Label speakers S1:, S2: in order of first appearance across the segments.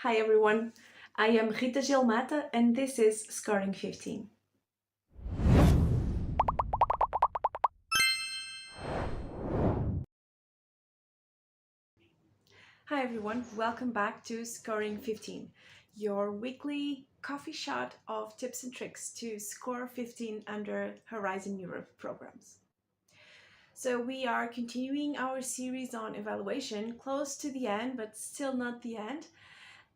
S1: Hi everyone, I am Rita Gilmata and this is Scoring 15. Hi everyone, welcome back to Scoring 15, your weekly coffee shot of tips and tricks to score 15 under Horizon Europe programs. So we are continuing our series on evaluation, close to the end but still not the end.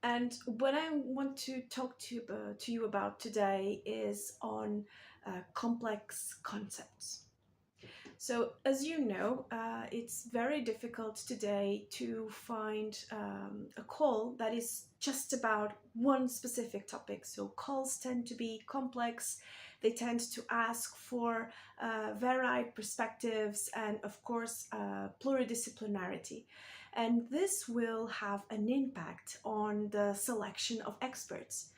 S1: And what I want to talk to you about today is on complex concepts. So, as you know, it's very difficult today to find a call that is just about one specific topic. So, calls tend to be complex, they tend to ask for varied perspectives and, of course, pluridisciplinarity. And this will have an impact on the selection of experts.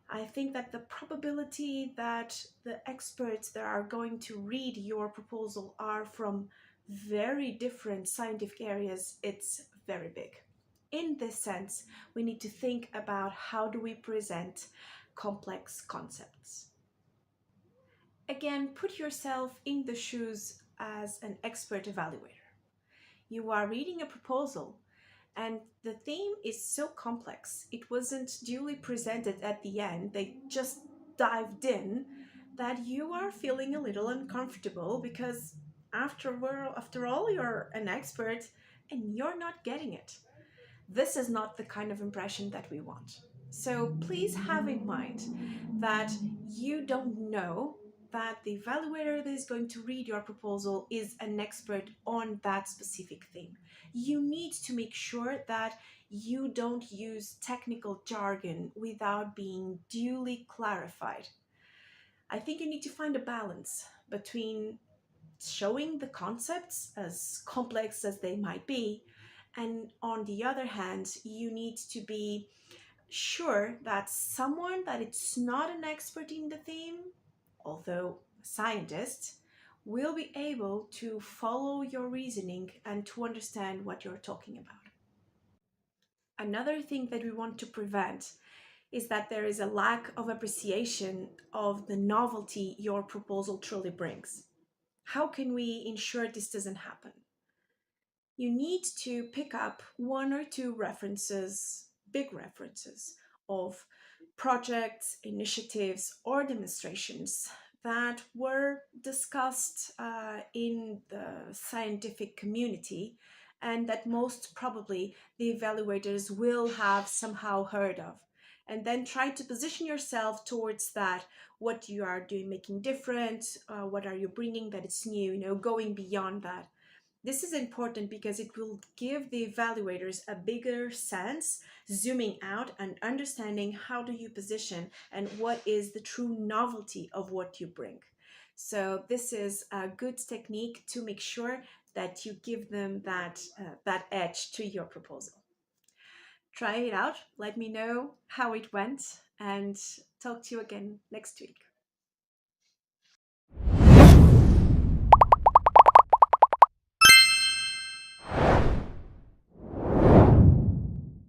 S1: I think that the probability that the experts that are going to read your proposal are from very different scientific areas, it's very big. In this sense, we need to think about how do we present complex concepts. Again, put yourself in the shoes as an expert evaluator. You are reading a proposal and the theme is so complex, it wasn't duly presented at the end, they just dived in, that you are feeling a little uncomfortable because after all, you're an expert and you're not getting it. This is not the kind of impression that we want. So please have in mind that you don't know that the evaluator that is going to read your proposal is an expert on that specific theme. You need to make sure that you don't use technical jargon without being duly clarified. I think you need to find a balance between showing the concepts as complex as they might be, and on the other hand, you need to be sure that someone that it's not an expert in the theme, although a scientist, will be able to follow your reasoning and to understand what you're talking about. Another thing that we want to prevent is that there is a lack of appreciation of the novelty your proposal truly brings. How can we ensure this doesn't happen? You need to pick up one or two references, big references, of projects, initiatives, or demonstrations that were discussed in the scientific community and that most probably the evaluators will have somehow heard of. And then try to position yourself towards that, what you are doing, making different, what are you bringing that it's new, going beyond that. This is important because it will give the evaluators a bigger sense, zooming out and understanding how do you position and what is the true novelty of what you bring. So this is a good technique to make sure that you give them that edge to your proposal. Try it out, let me know how it went, and talk to you again next week.